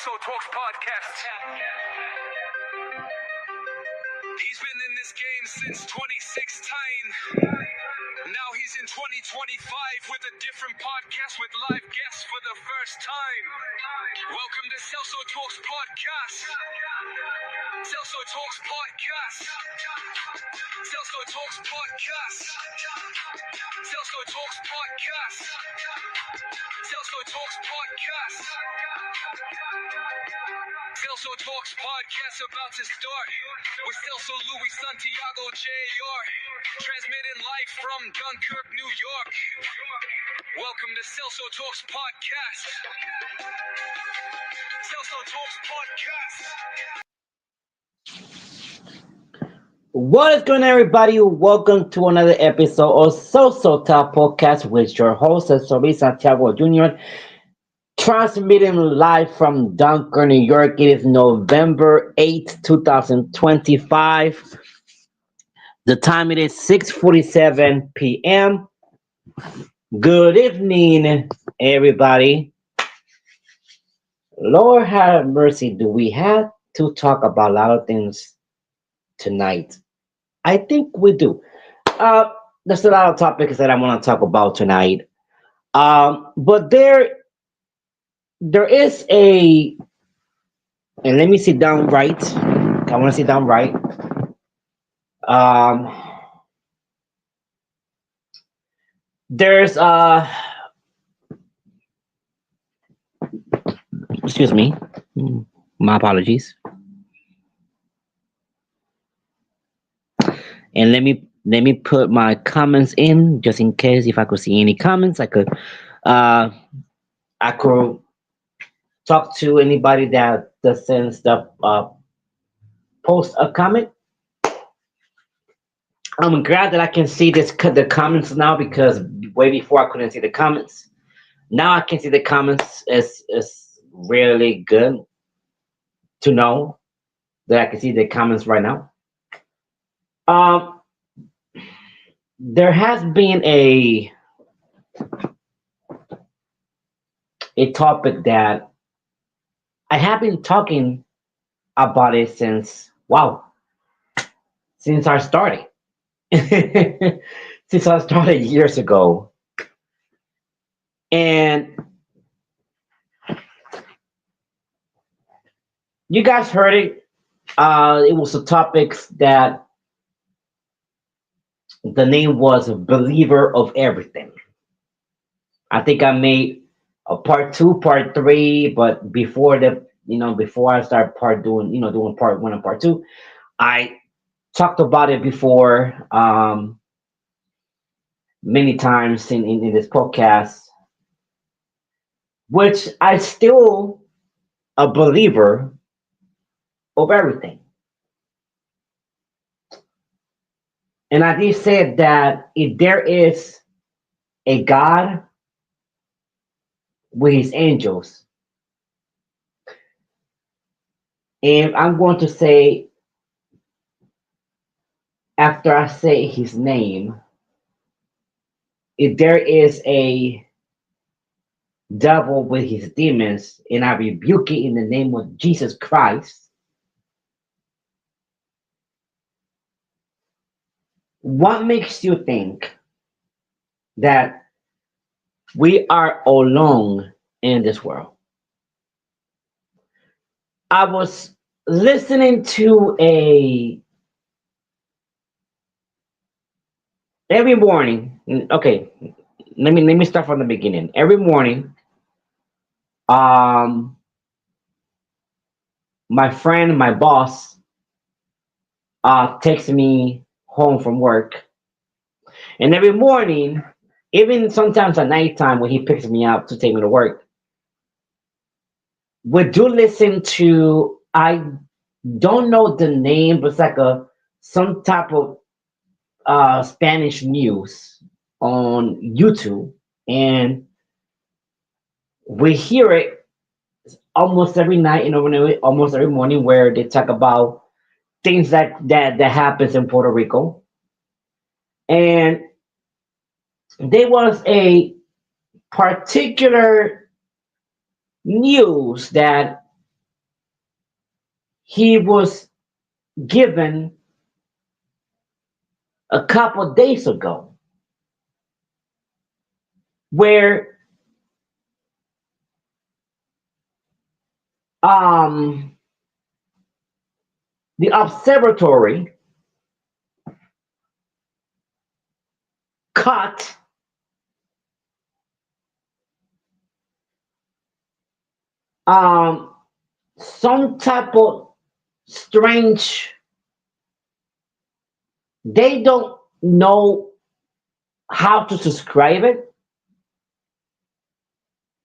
Celso Talks podcast. He's been in this game since 2016. Now he's in 2025 with a different podcast with live guests for the first time. Welcome to Celso Talks podcast. Celso Talks podcast. Celso Talks podcast. Celso Talks podcast. Celso Talks podcast. Celso Talks podcast about to start with Celso Luis Santiago Jr. Transmitting live from Dunkirk, New York. Welcome to Celso Talks podcast. Celso Talks podcast. What is going on, everybody? Welcome to another episode of Celso Talk Podcast with your host, Celso Luis Santiago Jr. Transmitting live from Dunkirk, New York. It is November 8th, 2025. The time it is 6:47 p.m. Good evening, everybody. Lord have mercy. Do we have to talk about a lot of things tonight? I think we do. There's a lot of topics that I want to talk about tonight. But there is and let me sit down right. I want to sit down right. Um, there's excuse me, my apologies. And let me put my comments in just in case if I could see any comments, uh I could talk to anybody that sends stuff post a comment. I'm glad that I can see the comments now because way before I couldn't see the comments. Now I can see the comments. It's really good to know that I can see the comments right now. Um, there has been a topic that I have been talking about it since I started. Since I started years ago. And you guys heard it. It was a topic that the name was Believer of Everything. I think I made a part two, part three, but before I start doing part one and part two, I talked about it before many times in this podcast, which I still a believer of everything. And I did say that if there is a God with his angels, and I'm going to say after I say his name, if there is a devil with his demons, and I rebuke it in the name of Jesus Christ, what makes you think that we are alone in this world? I was listening to every morning. Okay, let me start from the beginning. Every morning, um, my friend, my boss, takes me home from work, and every morning, even sometimes at nighttime when he picks me up to take me to work, we do listen to, I don't know the name, but it's like some type of Spanish news on YouTube, and we hear it almost every night, almost every morning, where they talk about things that happens in Puerto Rico. And there was a particular news that he was given a couple days ago, where um, the observatory caught um, some type of strange. They don't know how to describe it,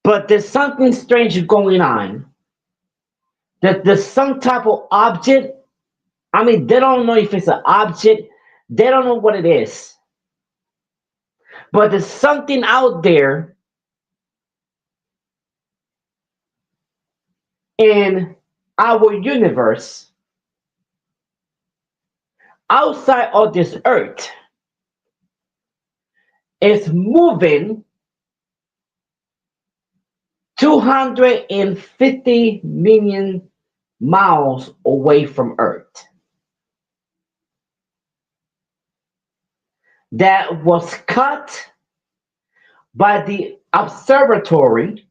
but there's something strange going on. That there's some type of object. I mean, they don't know if it's an object. They don't know what it is. But there's something out there in our universe, outside of this earth, is moving 250 million miles away from earth. That was cut by the observatory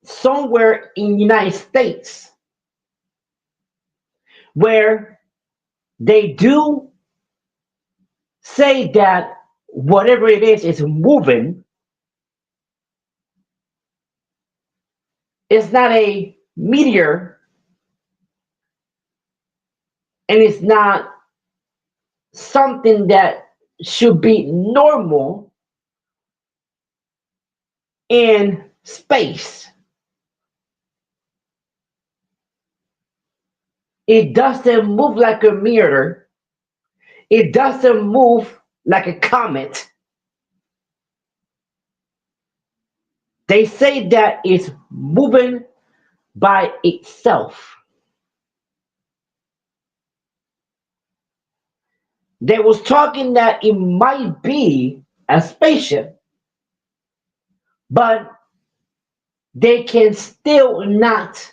somewhere in the United States, where they do say that whatever it is moving. It's not a meteor, and it's not something that should be normal in space. It doesn't move like a meteor. It doesn't move like a comet. They say that it's moving by itself. They was talking that it might be a spaceship, but they can still not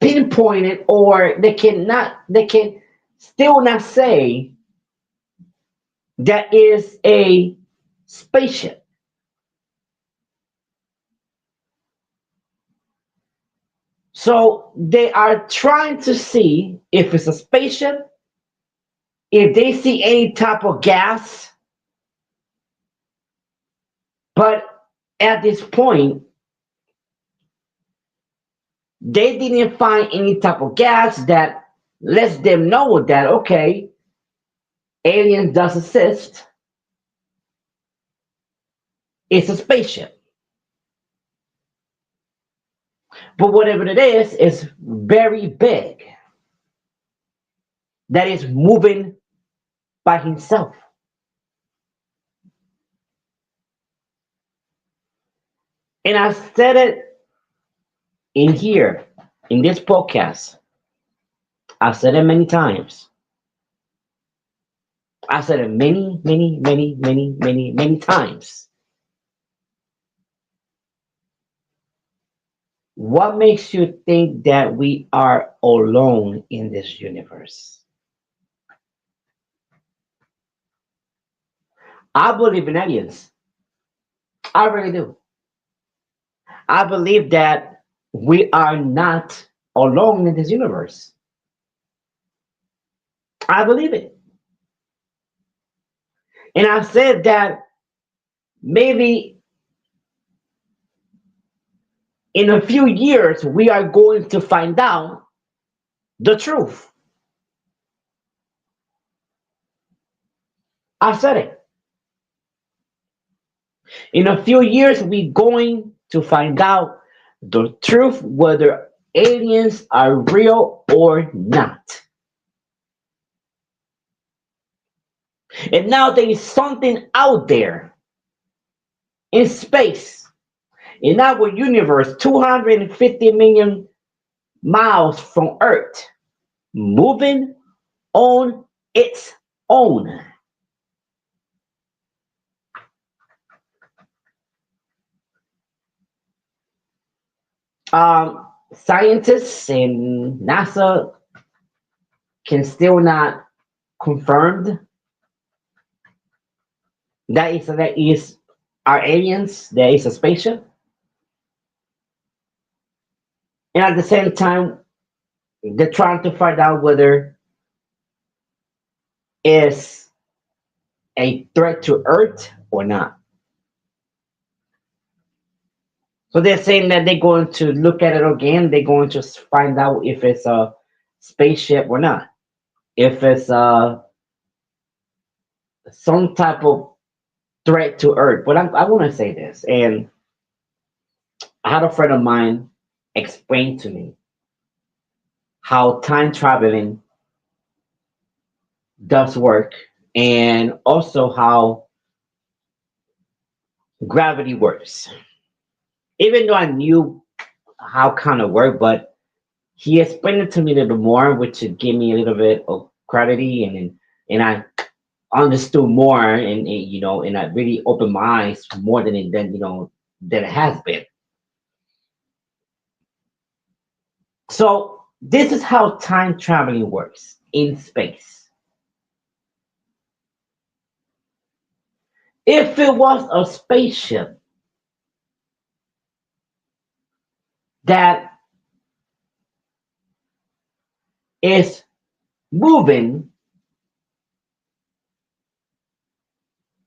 pinpoint it, or they can still not say that is a spaceship. So they are trying to see if it's a spaceship, if they see any type of gas, but at this point, they didn't find any type of gas that lets them know that, okay, aliens does exist, it's a spaceship. But whatever it is very big, that is moving by himself. And I said it in here, in this podcast. I've said it many times. I said it many times. What makes you think that we are alone in this universe? I believe in aliens. I really do. I believe that we are not alone in this universe. I believe it. And I said that maybe in a few years we are going to find out the truth. I said it. In a few years, we're going to find out the truth whether aliens are real or not. And now there is something out there in space, in our universe, 250 million miles from Earth, moving on its own. Scientists and NASA can still not confirmed that is our aliens, there is a spaceship, and at the same time they're trying to find out whether it's a threat to Earth or not. So they're saying that they're going to look at it again. They're going to find out if it's a spaceship or not. If it's some type of threat to Earth. But I want to say this, and I had a friend of mine explain to me how time traveling does work, and also how gravity works. Even though I knew how kind of worked, but he explained it to me a little more, which gave me a little bit of clarity, and I understood more, and I really opened my eyes more than it has been. So this is how time traveling works in space. If it was a spaceship that is moving,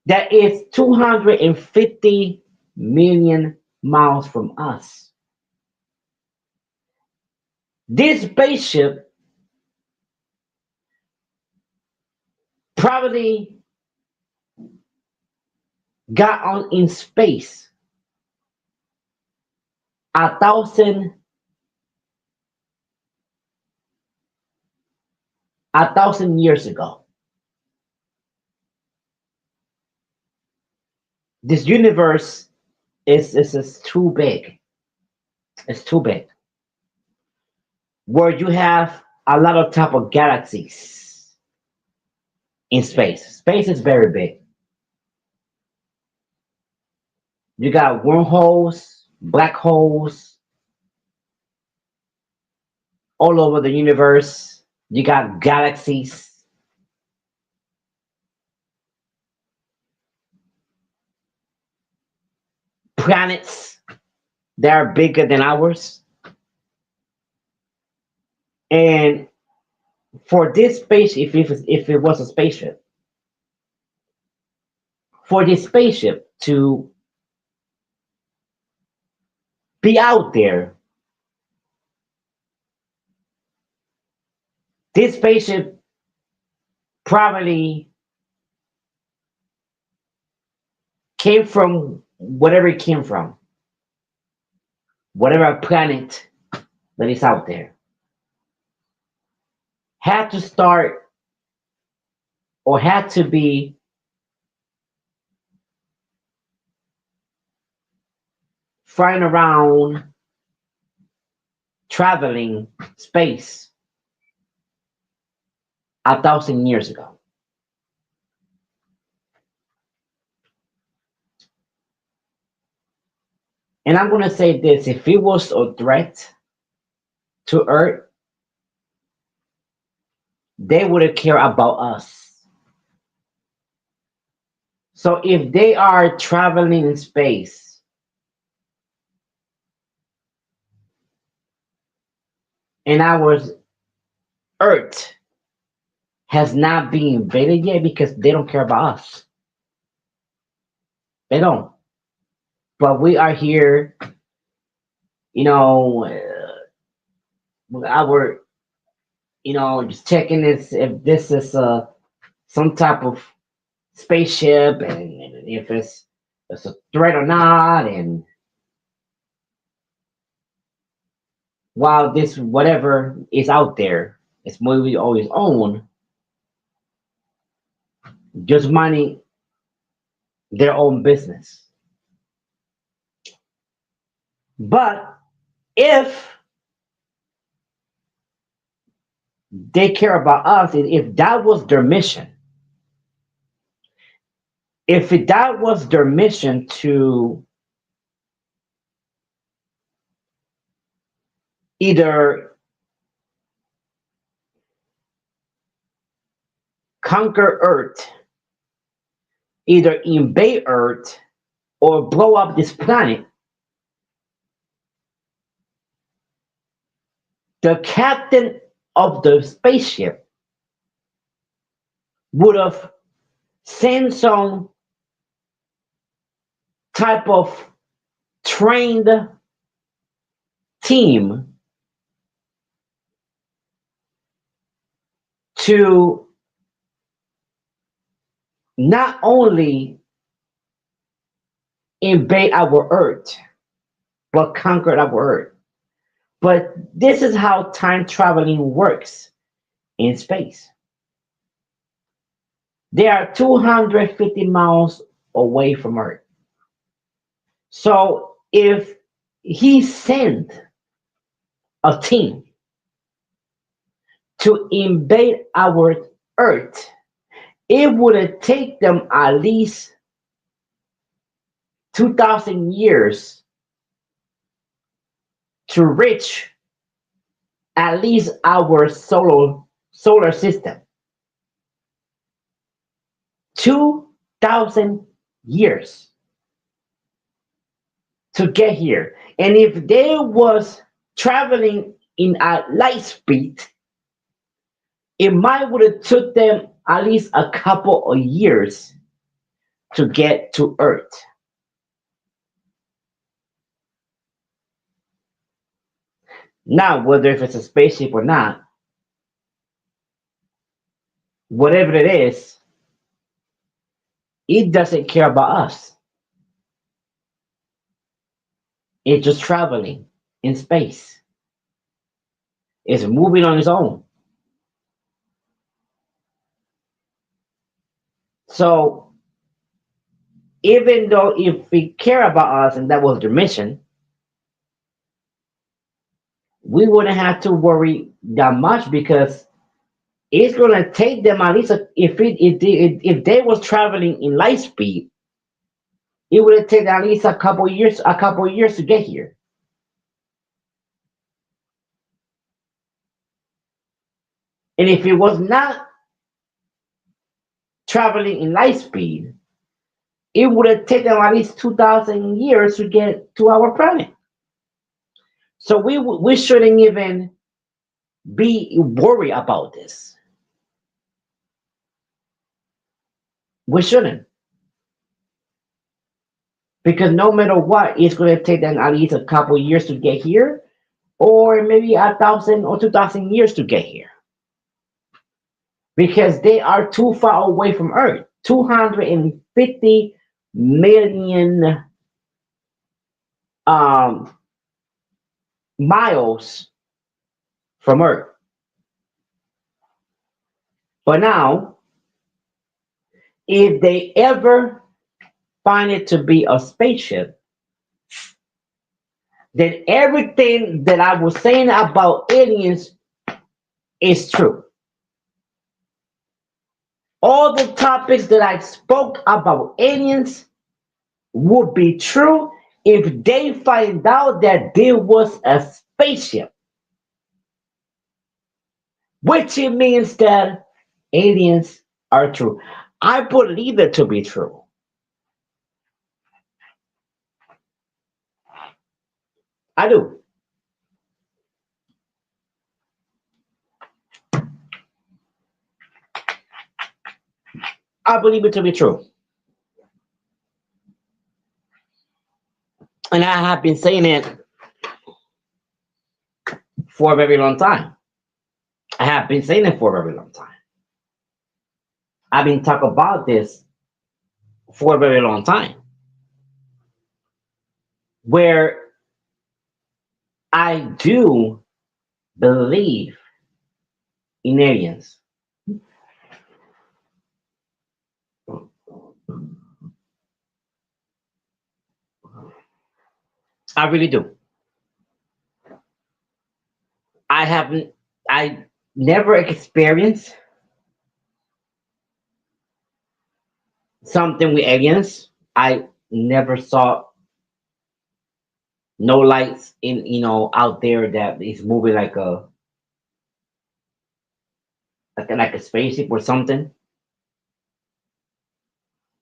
that is 250 million miles from us, this spaceship probably got on in space 1,000 1,000 years ago. This universe is too big. It's too big. Where you have a lot of type of galaxies in space. Space is very big. You got wormholes, black holes all over the universe. You got galaxies, planets that are bigger than ours. And for this space, if it was a spaceship, for this spaceship to be out there, this spaceship probably came from whatever it came from, whatever planet that is out there, had to start or had to be flying around, traveling space 1,000 years ago. And I'm gonna say this: if it was a threat to Earth, they wouldn't care about us. So if they are traveling in space and our Earth has not been invaded yet, because they don't care about us. They don't. But we are here, you know, our, just checking this if this is some type of spaceship, and if it's a threat or not, and while this whatever is out there, it's movie always own, just minding their own business. But if they care about us, if that was their mission, if that was their mission to either conquer Earth, either invade Earth, or blow up this planet, the captain of the spaceship would have sent some type of trained team to not only invade our Earth, but conquer our Earth. But this is how time traveling works in space. They are 250 miles away from Earth. So if he sent a team to invade our Earth, it would take them at least 2,000 years to reach at least our solar system. 2,000 years to get here. And if they was traveling in a light speed, it might would have took them at least a couple of years to get to Earth. Now, whether if it's a spaceship or not, whatever it is, it doesn't care about us. It's just traveling in space. It's moving on its own. So even though if we care about us and that was their mission, we wouldn't have to worry that much because it's gonna take them at least if they was traveling in light speed, it would take at least a couple years to get here. And if it was not traveling in light speed, it would have taken at least 2,000 years to get to our planet. So we shouldn't even be worried about this. We shouldn't, because no matter what, it's going to take them at least a couple years to get here, or maybe 1,000 or 2,000 years to get here, because they are too far away from Earth. 250 million um, miles from Earth. But now, if they ever find it to be a spaceship, then everything that I was saying about aliens is true. All the topics that I spoke about aliens would be true if they find out that there was a spaceship, which it means that aliens are true. I believe it to be true. I do. I believe it to be true. And I have been saying it for a very long time. I have been saying it for a very long time. I've been talking about this for a very long time. Where I do believe in aliens. I really do. I haven't, I never experienced something with aliens. I never saw No lights in out there that is moving like a spaceship or something.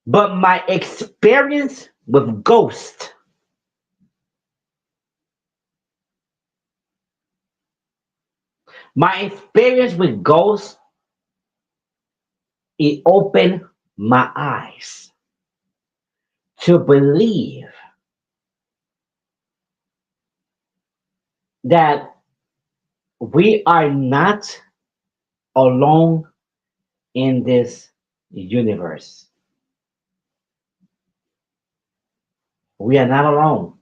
But my experience with ghost, my experience with ghosts, it opened my eyes to believe that we are not alone in this universe. We are not alone.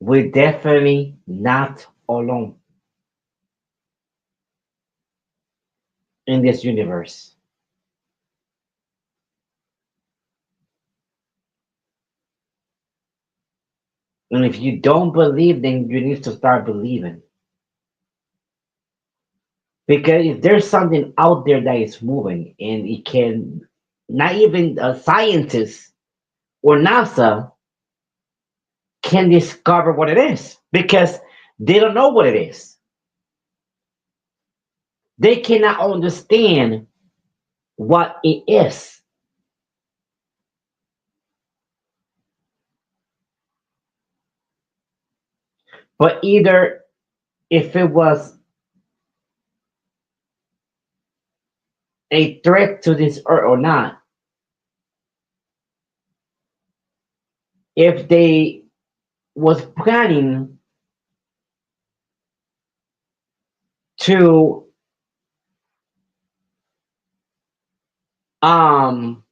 We're definitely not alone in this universe. And if you don't believe, then you need to start believing. Because if there's something out there that is moving and it can, not even a scientist or NASA can discover what it is because they don't know what it is. They cannot understand what it is. But either if it was a threat to this earth or not, if they was planning to um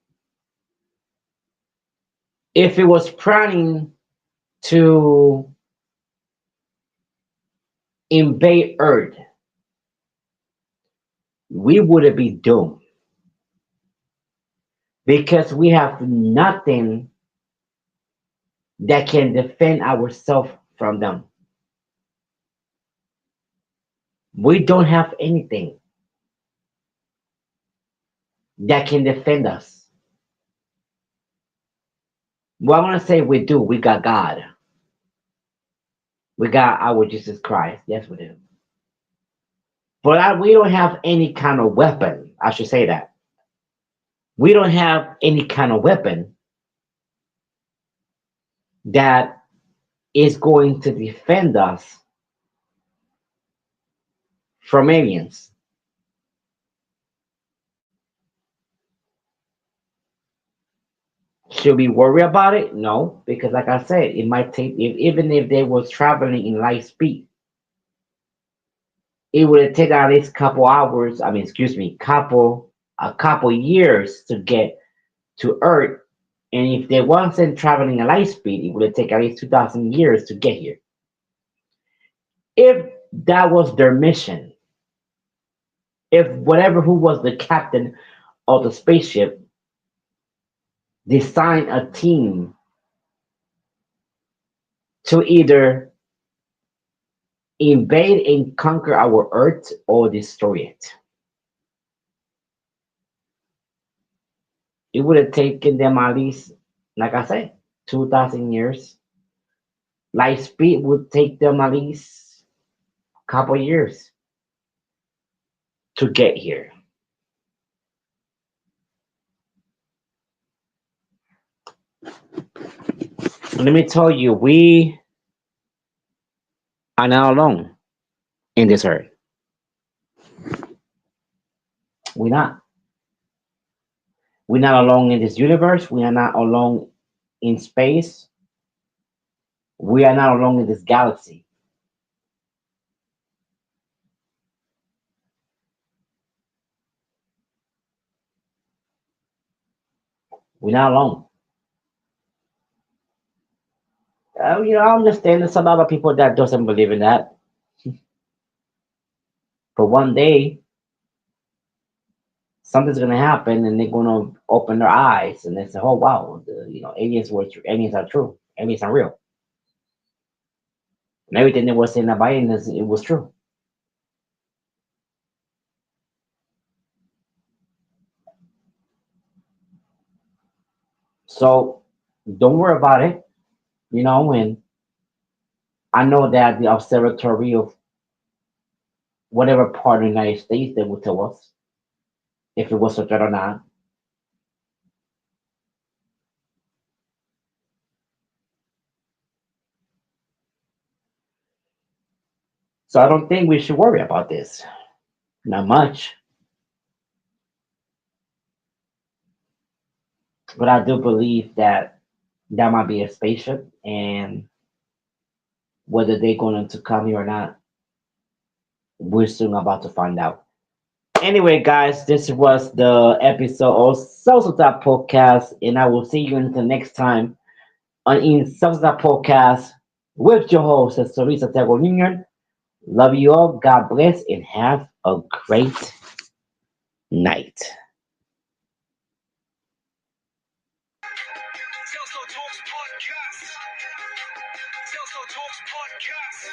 if it was planning to invade earth, we would be doomed because we have nothing that can defend ourselves from them. We don't have anything that can defend us. Well, I want to say we do. We got God. We got our Jesus Christ. Yes, we do. But we don't have any kind of weapon. I should say that. We don't have any kind of weapon that is going to defend us from aliens. Should we worry about it? No, because like I said, it might take even if they was traveling in light speed, it would take at least couple hours. I mean, excuse me, a couple years to get to Earth. And if they wasn't traveling at light speed, it would take at least 2,000 years to get here. If that was their mission, if whatever who was the captain of the spaceship designed a team to either invade and conquer our Earth or destroy it, it would have taken them at least, like I said, 2,000 years. Light speed would take them at least a couple years to get here. Let me tell you, we are not alone in this Earth. We're not. We're not alone in this universe. We are not alone in space. We are not alone in this galaxy. We're not alone. I understand there's a lot of people that doesn't believe in that. But one day, something's gonna happen, and they're gonna open their eyes, and they say, "Oh wow, aliens are true. Aliens are real, and everything they were saying about aliens, it was true." So Don't worry about it. And I know that the observatory of whatever part of the United States they will tell us if it was a threat or not. So I don't think we should worry about this. Not much. But I do believe that that might be a spaceship, and whether they're going to come here or not, we're soon about to find out. Anyway, guys, this was the episode of Celso Podcast, and I will see you until next time on in Celso Podcast with your host, Teresa Tego Jr. Love you all. God bless, and have a great night. Celso Talks Podcast. Celso Talks Podcast.